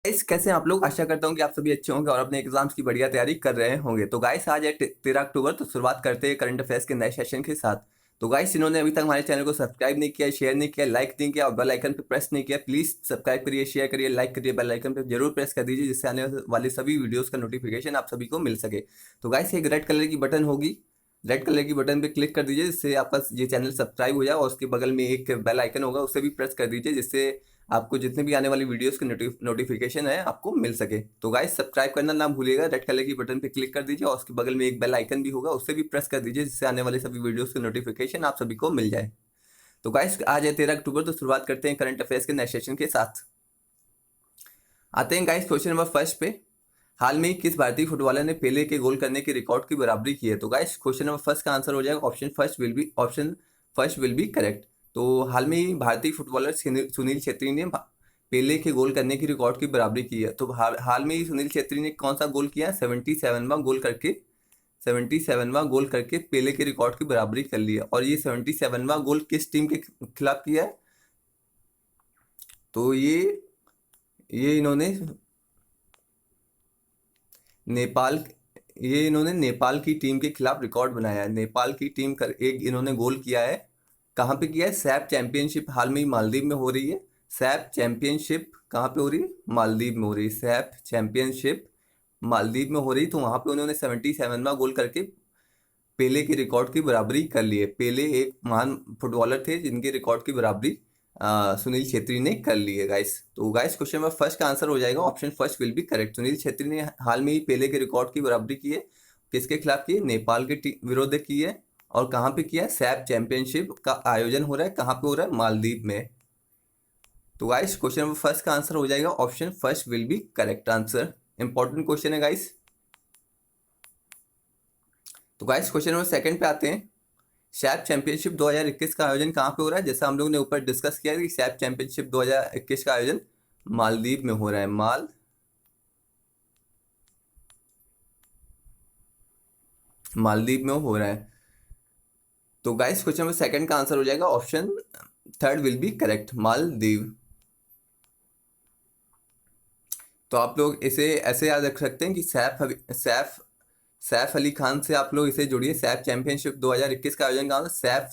Guys कैसे हैं आप लोग। आशा करता हूँ कि आप सभी अच्छे होंगे और अपने एग्जाम्स की बढ़िया तैयारी कर रहे होंगे। तो गाइस आज है 13 अक्टूबर, तो शुरुआत करते हैं करंट अफेयर्स के नए सेशन के साथ। तो गाइस जिन्होंने अभी तक हमारे चैनल को सब्सक्राइब नहीं किया, शेयर नहीं किया, लाइक नहीं किया और बेल आइकन पे प्रेस नहीं किया, प्लीज सब्सक्राइब करिए, शेयर करिए, लाइक करिए, बेल आइकन पे जरूर प्रेस कर दीजिए, जिससे आने वाले सभी वीडियोस का नोटिफिकेशन आप सभी को मिल सके। तो गाइस एक रेड कलर की बटन होगी, रेड कलर की बटन पे क्लिक कर दीजिए, जिससे आपका ये चैनल सब्सक्राइब हो जाए, और उसके बगल में एक बेल आइकन होगा, उसे भी प्रेस कर दीजिए, जिससे आपको जितने भी आने वाली वीडियोस की नोटिफिकेशन है आपको मिल सके। तो गाइस सब्सक्राइब करना ना भूलिएगा, रेड कलर की बटन पे क्लिक कर दीजिए और उसके बगल में एक बेल आइकन भी होगा, उसे भी प्रेस कर दीजिए, जिससे आने वाले सभी वीडियोस की नोटिफिकेशन आप सभी को मिल जाए। तो गाइस आज है 13 अक्टूबर, तो शुरुआत करते हैं करंट अफेयर्स के नए सेशन के साथ। आते हैं गाइस क्वेश्चन नंबर फर्स्ट पे। हाल में ही किस भारतीय फुटबॉलर ने पेले के गोल करने के रिकॉर्ड की बराबरी की है? तो गाइस क्वेश्चन नंबर फर्स्ट का आंसर हो जाएगा option first will be correct. तो हाल में ही भारतीय फुटबॉलर सुनील छेत्री ने पेले के गोल करने की रिकॉर्ड की बराबरी की है। तो हाल में ही सुनील छेत्री ने कौन सा गोल किया? 77वां गोल करके पेले के रिकॉर्ड की बराबरी कर ली है। और ये 77वां गोल किस टीम के खिलाफ किया है? तो ये इन्होंने नेपाल ये इन्होंने नेपाल की टीम के खिलाफ रिकॉर्ड बनाया है। नेपाल की टीम कर एक इन्होंने गोल किया है। कहाँ पे किया है? सैफ चैंपियनशिप हाल में ही मालदीव में हो रही है। सैफ चैंपियनशिप कहाँ पे हो रही है? मालदीव में हो रही है। सैफ चैंपियनशिप मालदीव में हो रही, तो वहां पे उन्होंने 77वां गोल करके पेले के रिकॉर्ड की बराबरी कर ली है। पेले एक महान फुटबॉलर थे जिनके रिकॉर्ड की बराबरी सुनील छेत्री ने कर ली है गाइस। तो गाइस क्वेश्चन नंबर फर्स्ट का आंसर हो जाएगा option first will be correct. Sunil Chhetri ने हाल में ही पेले के रिकॉर्ड की बराबरी की है। किसके खिलाफ की है? नेपाल के विरोध की है। और कहाँ पे किया है? सैफ चैंपियनशिप का आयोजन हो रहा है। कहाँ पे हो रहा है? मालदीव में। तो गाइस क्वेश्चन नंबर फर्स्ट का आंसर हो जाएगा option first will be correct answer. Important question है गाइस। तो गाइस क्वेश्चन नंबर सेकंड पे आते हैं। सैफ चैंपियनशिप 2021 का आयोजन कहाँ पे हो रहा है? जैसा हम लोगों ने ऊपर डिस्कस किया कि सैफ चैंपियनशिप 2021 का आयोजन मालदीव में हो रहा है। मालदीव में हो रहा है। तो गाइस क्वेश्चन नंबर सेकंड का आंसर हो जाएगा option third will be correct, Maldives. तो आप लोग इसे ऐसे याद रख सकते हैं कि सैफ अली खान से आप लोग इसे जोड़िए। सैफ चैंपियनशिप 2021 का आयोजन कहाँ? सैफ।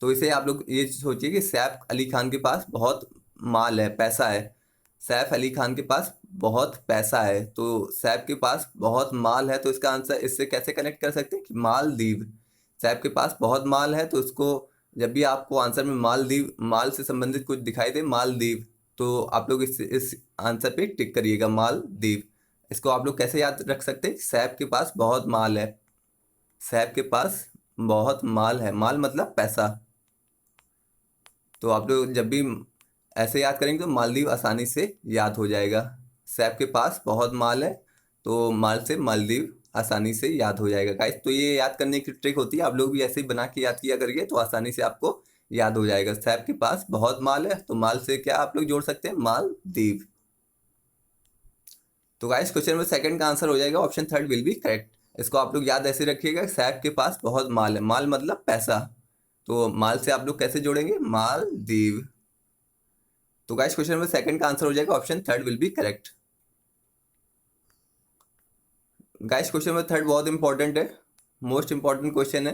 तो इसे आप लोग ये सोचिए कि सैफ अली खान के पास बहुत माल है, पैसा है। सैफ अली खान के पास बहुत पैसा है, तो सैफ के पास बहुत माल है, तो इसका आंसर इससे कैसे कनेक्ट कर सकते हैं कि मालदीव। सैफ के पास बहुत माल है, तो इसको जब भी आपको आंसर में मालदीव, माल से संबंधित कुछ दिखाई दे, मालदीव, तो आप लोग इस आंसर पे टिक करिएगा, मालदीव। इसको आप लोग कैसे याद रख सकते हैं? सैफ के पास बहुत माल है। सैफ के पास बहुत माल है, माल मतलब पैसा। तो आप लोग जब भी ऐसे याद करेंगे तो मालदीव आसानी से याद हो जाएगा। सैफ के पास बहुत माल है, तो माल से मालदीव आसानी से याद हो जाएगा गाइस। तो ये याद करने की ट्रिक होती है, आप लोग भी ऐसे ही बना के याद किया करिए, तो आसानी से आपको याद हो जाएगा। सैफ के पास बहुत माल है, तो माल से क्या आप लोग जोड़ सकते हैं? मालदीव। तो गाइस क्वेश्चन नंबर सेकंड का आंसर हो जाएगा option third will be correct. इसको आप लोग याद ऐसे रखिएगा, सैफ के पास बहुत माल है, माल मतलब पैसा, तो माल से आप लोग कैसे जोड़ेंगे? मालदीव। तो गाइस क्वेश्चन नंबर सेकंड का आंसर हो जाएगा option third will be correct. Guys question number third बहुत इंपॉर्टेंट है, मोस्ट इंपॉर्टेंट क्वेश्चन है।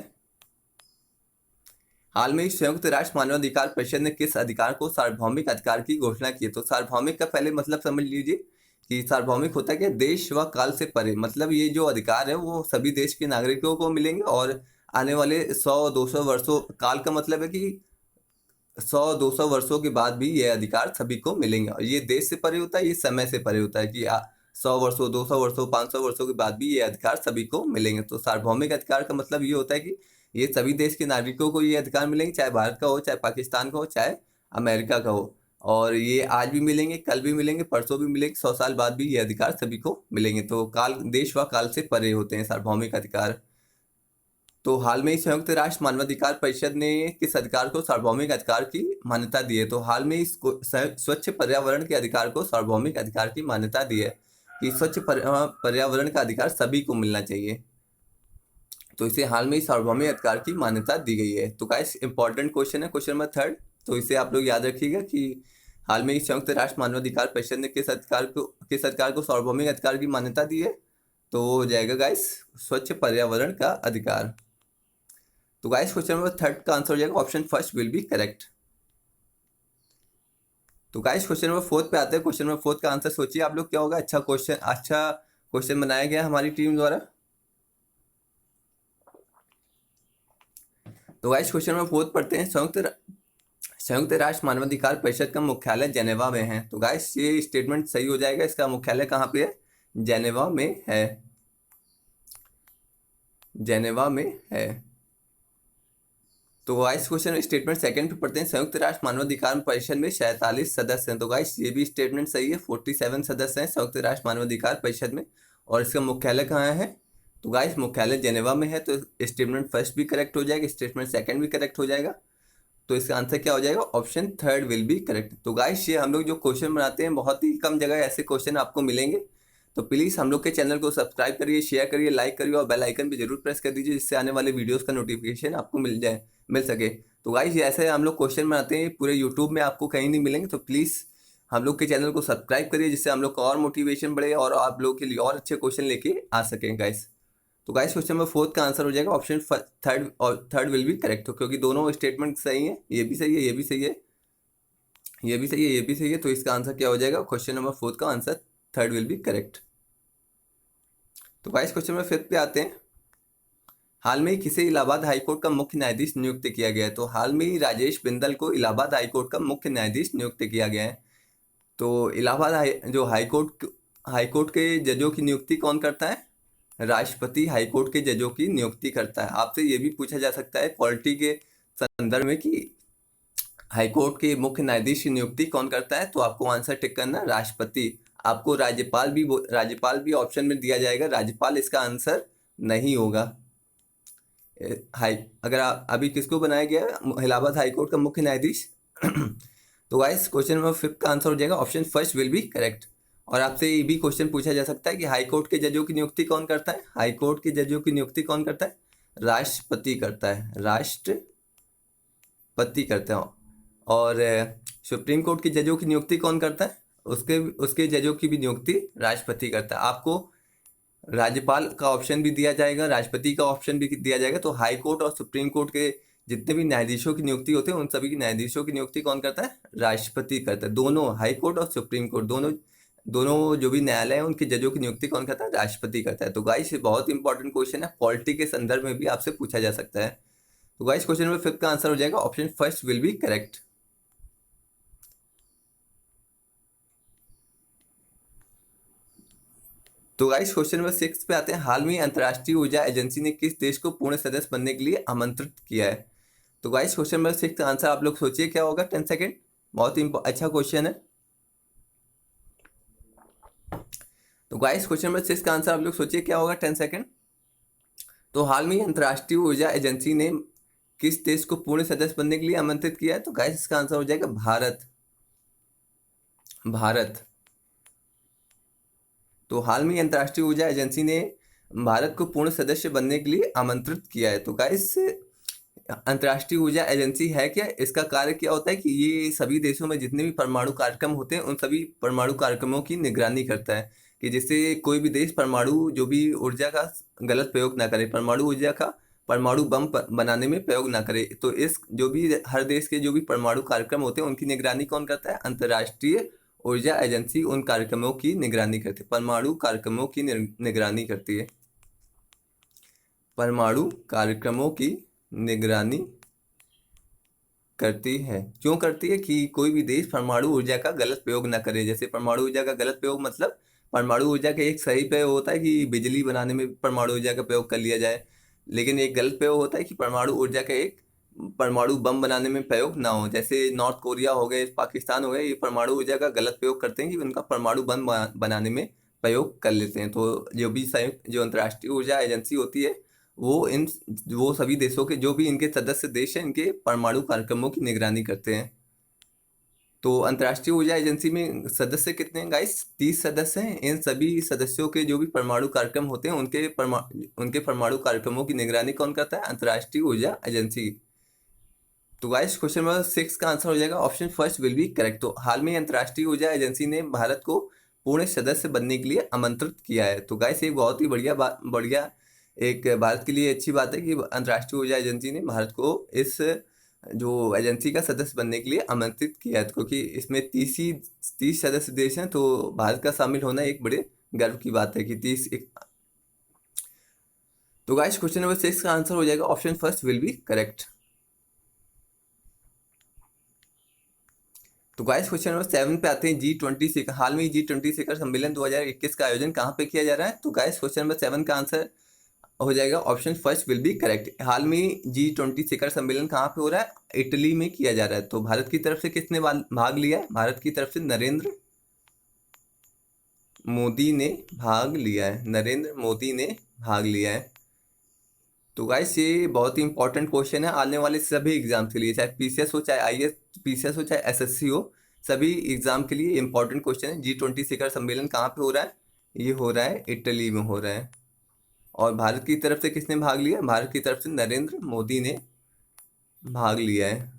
हाल में ही संयुक्त राष्ट्र मानवाधिकार परिषद ने किस अधिकार को सार्वभौमिक अधिकार की घोषणा की है? तो सार्वभौमिक का पहले मतलब समझ लीजिए कि सार्वभौमिक होता है क्या? देश व काल से परे, मतलब ये जो अधिकार है वो सभी देश के नागरिकों को मिलेंगे, और आने वाले 100-200 वर्षों, काल का मतलब है कि 100-200 वर्षों के बाद भी ये अधिकार सभी को मिलेंगे। और ये देश से परे होता है, ये समय से परे होता है कि 100 वर्षों, 200 वर्षों, 500 वर्षों के बाद भी ये अधिकार सभी को मिलेंगे। तो सार्वभौमिक अधिकार का मतलब ये होता है कि ये सभी देश के नागरिकों को ये अधिकार मिलेंगे, चाहे भारत का हो, चाहे पाकिस्तान का हो, चाहे अमेरिका का हो। और ये आज भी मिलेंगे, कल भी मिलेंगे, परसों भी मिलेंगे, 100 साल बाद भी ये अधिकार सभी को मिलेंगे। तो काल, देश व काल से परे होते हैं सार्वभौमिक अधिकार। तो हाल में ही संयुक्त राष्ट्र मानवाधिकार परिषद ने किस अधिकार को सार्वभौमिक अधिकार की मान्यता दी है? तो हाल में ही स्वच्छ पर्यावरण के अधिकार को सार्वभौमिक अधिकार की मान्यता दी है कि स्वच्छ पर्यावरण का अधिकार सभी को मिलना चाहिए। तो इसे हाल में ही सार्वभौमिक अधिकार की मान्यता दी गई है। तो गाइस इंपॉर्टेंट क्वेश्चन है क्वेश्चन नंबर थर्ड, तो इसे आप लोग याद रखिएगा कि हाल में ही संयुक्त राष्ट्र मानवाधिकार परिषद ने किस अधिकार को सार्वभौमिक अधिकार की मान्यता दी है? तो वो हो जाएगा गाइस स्वच्छ पर्यावरण का अधिकार। तो गाइस क्वेश्चन नंबर 3 का आंसर हो जाएगा option first will be correct. तो गाइस क्वेश्चन नंबर 4 पे आते हैं। क्वेश्चन नंबर 4 का आंसर सोचिए आप लोग क्या होगा। अच्छा क्वेश्चन बनाया गया हमारी टीम द्वारा। तो गाइस क्वेश्चन नंबर 4 पढ़ते हैं। संयुक्त राष्ट्र मानवाधिकार परिषद का मुख्यालय जेनेवा में है। तो गाइस ये स्टेटमेंट सही हो जाएगा। इसका मुख्यालय कहाँ पे है? जेनेवा में है। जेनेवा में है। तो गाइस क्वेश्चन स्टेटमेंट सेकंड पे पढ़ते हैं। संयुक्त राष्ट्र मानवाधिकार परिषद में 47 सदस्य हैं। तो गाइस ये भी स्टेटमेंट सही है। 47 सदस्य हैं संयुक्त राष्ट्र मानवाधिकार परिषद में। और इसका मुख्यालय कहाँ है? तो गाइस मुख्यालय जेनेवा में है। तो स्टेटमेंट फर्स्ट भी करेक्ट हो जाएगा, स्टेटमेंट सेकंड भी करेक्ट हो जाएगा। तो इसका आंसर क्या हो जाएगा? Option third will be correct. तो गाइस ये हम लोग जो क्वेश्चन बनाते हैं बहुत ही कम जगह ऐसे क्वेश्चन आपको मिलेंगे। तो प्लीज़ हम लोग के चैनल को सब्सक्राइब करिए, शेयर करिए, लाइक करिए और बेल आइकन भी जरूर प्रेस कर दीजिए, जिससे आने वाले वीडियोस का नोटिफिकेशन आपको मिल सके। तो गाइस ऐसे हम लोग क्वेश्चन बनाते हैं पूरे यूट्यूब में, आपको कहीं नहीं मिलेंगे। तो प्लीज़ हम लोग के चैनल को सब्सक्राइब करिए, जिससे हम लोग का और मोटिवेशन बढ़े और आप लोगों के लिए और अच्छे क्वेश्चन लेके आ सकें गाइस। तो गाइस क्वेश्चन नंबर 4 का आंसर हो जाएगा ऑप्शन थर्ड, और थर्ड विल बी करेक्ट हो, क्योंकि दोनों स्टेटमेंट सही है। ये भी सही है, ये भी सही है, ये भी सही है, ये भी सही है। तो इसका आंसर क्या हो जाएगा? क्वेश्चन नंबर 4 का answer third will be correct. तो गाइस क्वेश्चन नंबर 5 पे आते हैं। हाल में ही किसे इलाहाबाद हाईकोर्ट का मुख्य न्यायाधीश नियुक्त किया गया है? तो हाल में ही राजेश बिंदल को इलाहाबाद हाईकोर्ट का मुख्य न्यायाधीश नियुक्त किया गया है। तो जो हाईकोर्ट के जजों की नियुक्ति कौन करता है? राष्ट्रपति हाईकोर्ट के जजों की नियुक्ति करता है। आपसे ये भी पूछा जा सकता है पॉलिटी के संदर्भ में कि हाईकोर्ट के मुख्य न्यायाधीश की नियुक्ति कौन करता है? तो आपको आंसर टिक करना राष्ट्रपति। आपको राज्यपाल भी ऑप्शन में दिया जाएगा। राज्यपाल इसका आंसर नहीं होगा। अगर अभी किसको बनाया गया है इलाहाबाद हाईकोर्ट का मुख्य न्यायाधीश? तो गाइस क्वेश्चन नंबर 5 का आंसर हो जाएगा option first will be correct. और आपसे ये भी क्वेश्चन पूछा जा सकता है कि हाईकोर्ट के जजों की नियुक्ति कौन करता है? हाईकोर्ट के जजों की नियुक्ति कौन करता है? राष्ट्रपति करता है। राष्ट्रपति करते हैं। और सुप्रीम कोर्ट के जजों की नियुक्ति कौन करता है? उसके जजों की भी नियुक्ति राष्ट्रपति करता है। आपको राज्यपाल का ऑप्शन भी दिया जाएगा, राष्ट्रपति का ऑप्शन भी दिया जाएगा। तो हाई कोर्ट और सुप्रीम कोर्ट के जितने भी न्यायाधीशों की नियुक्ति होते हैं उन सभी की न्यायाधीशों की नियुक्ति कौन करता है? राष्ट्रपति करता है। दोनों हाई कोर्ट और सुप्रीम कोर्ट दोनों जो भी न्यायालय है उनके जजों की नियुक्ति कौन करता है? राष्ट्रपति करता है। तो गाइस ये बहुत इंपॉर्टेंट क्वेश्चन है, पॉलिटी के संदर्भ में भी आपसे पूछा जा सकता है। तो गाइस क्वेश्चन नंबर 5 का आंसर हो जाएगा option first will be correct. तो गाइस क्वेश्चन नंबर 6 पे आते हैं। हाल में अंतर्राष्ट्रीय ऊर्जा एजेंसी ने किस देश को पूर्ण सदस्य बनने के लिए आमंत्रित किया है? तो गाइस क्वेश्चन नंबर 6 का आंसर आप लोग सोचिए क्या होगा। 10 सेकेंड, बहुत ही अच्छा क्वेश्चन है। तो गाइस क्वेश्चन नंबर 6 का आंसर आप लोग सोचिए क्या होगा। 10 सेकेंड। तो हाल में अंतर्राष्ट्रीय ऊर्जा एजेंसी ने किस देश को पूर्ण सदस्य बनने के लिए आमंत्रित किया है? तो गाइस इसका आंसर हो जाएगा भारत। भारत। तो हाल में अंतर्राष्ट्रीय ऊर्जा एजेंसी ने भारत को पूर्ण सदस्य बनने के लिए आमंत्रित किया है। तो गाइस अंतर्राष्ट्रीय ऊर्जा एजेंसी है क्या? इसका कार्य क्या होता है कि ये सभी देशों में जितने भी परमाणु कार्यक्रम होते हैं उन सभी परमाणु कार्यक्रमों की निगरानी करता है, कि जिससे कोई भी देश परमाणु जो भी ऊर्जा का गलत प्रयोग ना करे, परमाणु ऊर्जा का परमाणु बम बनाने में प्रयोग ना करे। तो इस जो भी हर देश के जो भी परमाणु कार्यक्रम होते हैं उनकी निगरानी कौन करता है? अंतर्राष्ट्रीय ऊर्जा एजेंसी उन कार्यक्रमों की निगरानी करती है, परमाणु कार्यक्रमों की निगरानी करती है। परमाणु कार्यक्रमों की निगरानी करती है। क्यों करती है? कि कोई भी देश परमाणु ऊर्जा का गलत प्रयोग ना करे। जैसे परमाणु ऊर्जा का गलत प्रयोग मतलब परमाणु ऊर्जा का एक सही प्रयोग होता है कि बिजली बनाने में परमाणु ऊर्जा का प्रयोग कर लिया जाए, लेकिन एक गलत प्रयोग होता है कि परमाणु ऊर्जा का एक परमाणु बम बनाने में प्रयोग ना हो। जैसे नॉर्थ कोरिया हो गए, पाकिस्तान हो गए, ये परमाणु ऊर्जा का गलत प्रयोग करते हैं कि उनका परमाणु बम बनाने में प्रयोग कर लेते हैं। तो जो अंतर्राष्ट्रीय ऊर्जा एजेंसी होती है वो सभी देशों के जो भी इनके सदस्य देश हैं इनके परमाणु कार्यक्रमों की निगरानी करते हैं। तो अंतर्राष्ट्रीय ऊर्जा एजेंसी में सदस्य कितने हैं गाइस? 30 सदस्य हैं। इन सभी सदस्यों के जो भी परमाणु कार्यक्रम होते हैं उनके परमाणु कार्यक्रमों की निगरानी कौन करता है? अंतर्राष्ट्रीय ऊर्जा एजेंसी। तो गाइस क्वेश्चन नंबर 6 का आंसर हो जाएगा option first will be correct. तो हाल में अंतर्राष्ट्रीय ऊर्जा एजेंसी ने भारत को पूर्ण सदस्य बनने के लिए आमंत्रित किया है। तो गाइस एक बहुत ही बढ़िया एक भारत के लिए अच्छी बात है कि अंतर्राष्ट्रीय ऊर्जा एजेंसी ने भारत को इस जो एजेंसी का सदस्य बनने के लिए आमंत्रित किया है, क्योंकि इसमें 30 सदस्य देश हैं। तो भारत का शामिल होना एक बड़े गर्व की बात है कि 30 तो गाइस क्वेश्चन नंबर 6 का आंसर हो जाएगा option first will be correct. तो गाइस क्वेश्चन नंबर 7 पे आते हैं G20 शिखर। हाल में G20 शिखर सम्मेलन 2021 का आयोजन कहाँ पे किया जा रहा है? तो गाइस क्वेश्चन नंबर 7 का आंसर हो जाएगा option first will be correct. हाल में G20 शिखर सम्मेलन कहाँ पे हो रहा है? इटली में किया जा रहा है। तो भारत की तरफ से किसने भाग लिया है? भारत की तरफ से नरेंद्र मोदी ने भाग लिया है। नरेंद्र मोदी ने भाग लिया है। तो गाइस ये बहुत ही इंपॉर्टेंट क्वेश्चन है आने वाले सभी एग्जाम के लिए, चाहे पीसीएस हो, चाहे आईएएस पीसीएस हो, चाहे एसएससी हो, सभी एग्जाम के लिए इंपॉर्टेंट क्वेश्चन है। G20 शिखर सम्मेलन कहाँ पे हो रहा है? ये हो रहा है इटली में हो रहा है। और भारत की तरफ से किसने भाग लिया? भारत की तरफ से नरेंद्र मोदी ने भाग लिया है।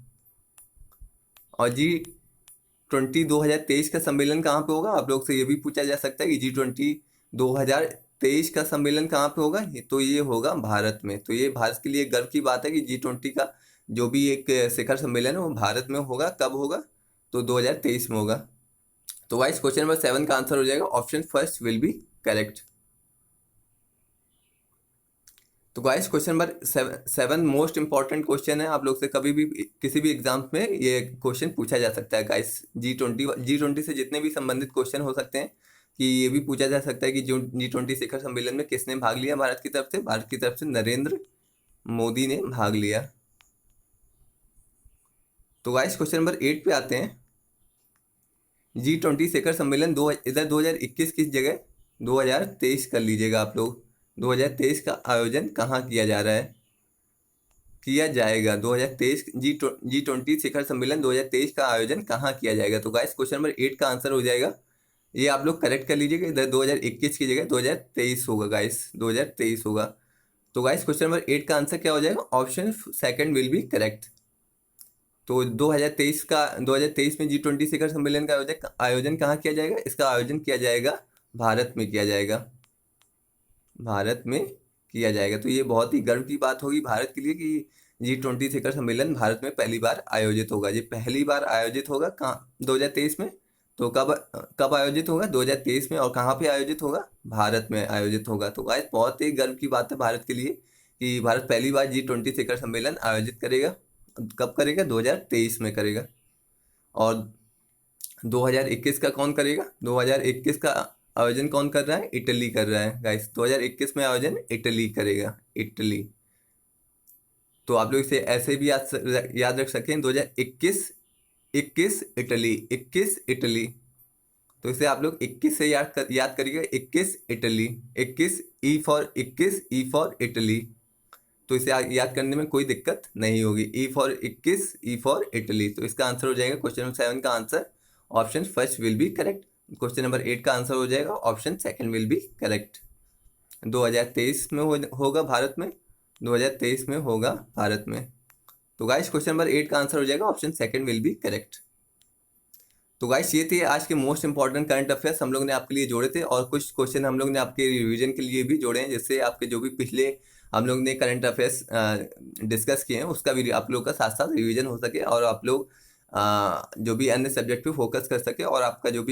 और G20 2023 का सम्मेलन कहाँ पे होगा? आप लोग से ये भी पूछा जा सकता है कि G20 2023 का सम्मेलन कहाँ पे होगा? तो ये होगा भारत में। तो ये भारत के लिए गर्व की बात है कि G20 का जो भी एक शिखर सम्मेलन है वो भारत में होगा। कब होगा? तो 2023 में होगा। तो वाइस क्वेश्चन नंबर 7 का आंसर हो जाएगा option first will be correct. तो guys question number 7 most important question है। आप लोग से कभी भी किसी भी एग्जाम में ये क्वेश्चन पूछा जा सकता है गाइस। G20 से जितने भी संबंधित क्वेश्चन हो सकते हैं कि ये भी पूछा जा सकता है कि जो G20 शिखर सम्मेलन में किसने भाग लिया भारत की तरफ से? भारत की तरफ से नरेंद्र मोदी ने भाग लिया। तो गाइस क्वेश्चन नंबर 8 पे आते हैं। G20 शिखर सम्मेलन इधर 2021 किस जगह? 2023 कर लीजिएगा आप लोग। 2023 का आयोजन कहाँ किया जा रहा है? किया जाएगा 2023 G20 शिखर सम्मेलन 2023 का आयोजन कहाँ किया जाएगा? तो गाइस क्वेश्चन नंबर 8 का आंसर हो जाएगा, ये आप लोग करेक्ट कर लीजिएगा, इधर 2021 की जगह 2023 होगा गाइस, 2023 होगा। तो गाइस क्वेश्चन नंबर 8 का आंसर क्या हो जाएगा? Option second will be correct. तो 2023 में G20 शिखर सम्मेलन का आयोजन कहाँ किया जाएगा? इसका आयोजन किया जाएगा भारत में किया जाएगा, भारत में किया जाएगा। तो ये बहुत ही गर्व की बात होगी भारत के लिए कि G20 शिखर सम्मेलन भारत में पहली बार आयोजित होगा। ये पहली बार आयोजित होगा कहाँ? 2023 में। तो कब कब आयोजित होगा? 2023 में। और कहाँ पे आयोजित होगा? भारत में आयोजित होगा। तो गाइस बहुत ही गर्व की बात है भारत के लिए कि भारत पहली बार G20 शिखर सम्मेलन आयोजित करेगा। कब करेगा? 2023 में करेगा। और 2021 का कौन करेगा? 2021 का आयोजन कौन कर रहा है? इटली कर रहा है गाइस। 2021 में आयोजन इटली करेगा, इटली। तो आप लोग इसे ऐसे भी याद रख सकें, 2021 21 इटली, 21 इटली। तो इसे आप लोग 21 से याद करिएगा, 21 इटली, 21 ई फॉर इटली। तो इसे याद करने में कोई दिक्कत नहीं होगी। E for 21, E for Italy. तो इसका आंसर हो जाएगा क्वेश्चन नंबर 7 का answer option first will be correct. Question number 8 का आंसर हो जाएगा option second will be correct. 2023 में होगा भारत में, 2023 में होगा भारत में। तो गाइस क्वेश्चन नंबर 8 का आंसर हो जाएगा option second will be correct. तो गाइस ये थे आज के मोस्ट इंपॉर्टेंट करंट अफेयर्स हम लोग ने आपके लिए जोड़े थे, और कुछ क्वेश्चन हम लोग ने आपके रिवीजन के लिए भी जोड़े हैं, जिससे आपके जो भी पिछले हम लोग ने करंट अफेयर्स डिस्कस किए हैं उसका भी आप लोग का साथ साथ रिवीजन हो सके, और आप लोग जो भी अन्य सब्जेक्ट पे फोकस कर सके, और आपका जो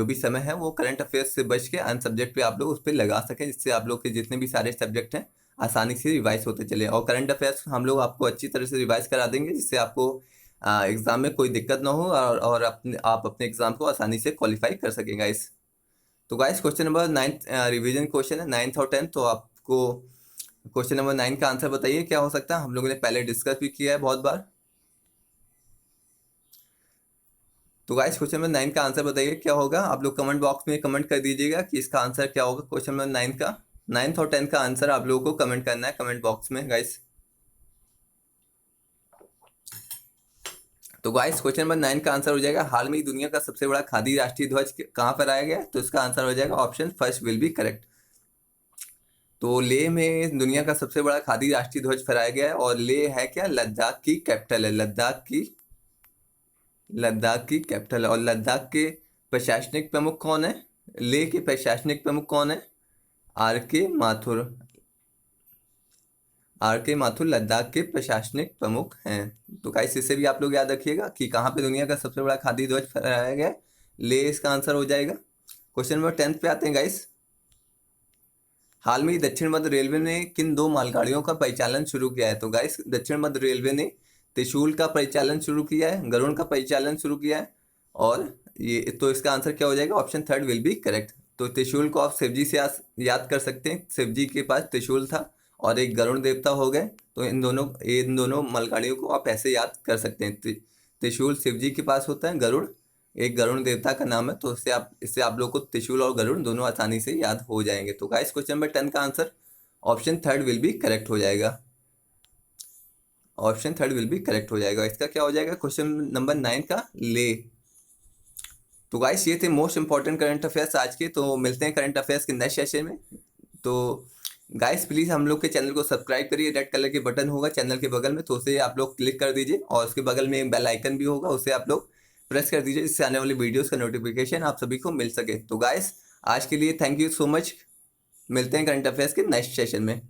भी समय है वो करंट अफेयर्स से बच के अन्य सब्जेक्ट पे आप लोग उस पर लगा सकें, जिससे आप लोग के जितने भी सारे सब्जेक्ट हैं आसानी से रिवाइज होते चले। और करंट अफेयर्स हम लोग आपको अच्छी तरह से रिवाइज करा देंगे, जिससे आपको एग्जाम में कोई दिक्कत ना हो, और आप अपने एग्जाम को आसानी से क्वालिफाई कर सकें गाइस। तो guys question number 9 revision question है 9th और 10th। तो आपको क्वेश्चन नंबर 9 का आंसर बताइए क्या हो सकता है? हम लोगों ने पहले डिस्कस भी किया है बहुत बार। तो गाइस क्वेश्चन नंबर 9 का आंसर बताइए क्या होगा? आप लोग कमेंट बॉक्स में कमेंट कर दीजिएगा कि इसका आंसर क्या होगा क्वेश्चन नंबर 9 का। 9th और 10th का आंसर आप लोगों को कमेंट करना है कमेंट बॉक्स में गाइस। तो गाइस क्वेश्चन नंबर 9 का आंसर हो जाएगा, हाल में ही दुनिया का सबसे बड़ा खादी राष्ट्रीय ध्वज कहाँ पर आया गया? तो इसका आंसर हो जाएगा option first will be correct. तो लेह में दुनिया का सबसे बड़ा खादी राष्ट्रीय ध्वज फहराया गया है, और लेह है क्या, लद्दाख की कैपिटल है, लद्दाख की कैपिटल है। और लद्दाख के प्रशासनिक प्रमुख कौन है, लेह के प्रशासनिक प्रमुख कौन है, आर के माथुर। आर के माथुर लद्दाख के प्रशासनिक प्रमुख हैं। तो गाइस इससे भी आप लोग याद रखिएगा कि कहाँ पे दुनिया का सबसे बड़ा खादी ध्वज फहराया गया है, लेह इसका आंसर हो जाएगा। क्वेश्चन नंबर 10 पे आते हैं गाइस। हाल में ही दक्षिण मध्य रेलवे ने किन 2 मालगाड़ियों का परिचालन शुरू किया है। तो गाइस दक्षिण मध्य रेलवे ने त्रिशूल का परिचालन शुरू किया है, गरुड़ का परिचालन शुरू किया है, और ये तो इसका आंसर क्या हो जाएगा, ऑप्शन 3 विल बी करेक्ट। तो त्रिशूल को आप शिव जी से याद कर सकते हैं, शिव जी के पास त्रिशूल था और एक गरुड़ देवता हो गए, तो इन दोनों मालगाड़ियों को आप ऐसे याद कर सकते हैं। त्रिशूल शिव जी के पास होता है, गरुड़ एक गरुड़ देवता का नाम है, तो इससे आप लोग को त्रिशूल और गरुड़ दोनों आसानी से याद हो जाएंगे। तो गाइस क्वेश्चन नंबर 10 का answer option 3 will be correct हो जाएगा, ऑप्शन 3 विल बी करेक्ट हो जाएगा। इसका क्या हो जाएगा, क्वेश्चन नंबर 9 का ले। तो गाइस ये थे मोस्ट इंपॉर्टेंट करंट अफेयर्स आज के। तो मिलते हैं करंट अफेयर्स के नेक्स्ट सेशन में। तो गाइस प्लीज़ हम लोग के चैनल को सब्सक्राइब करिए, रेड कलर के बटन होगा चैनल के बगल में, तो उसे आप लोग क्लिक कर दीजिए, और उसके बगल में एक बेल आइकन भी होगा, उसे आप लोग प्रेस कर दीजिए, जिससे आने वाली वीडियोस का नोटिफिकेशन आप सभी को मिल सके। तो गाइस आज के लिए थैंक यू सो मच, मिलते हैं करंट अफेयर्स के नेक्स्ट सेशन में।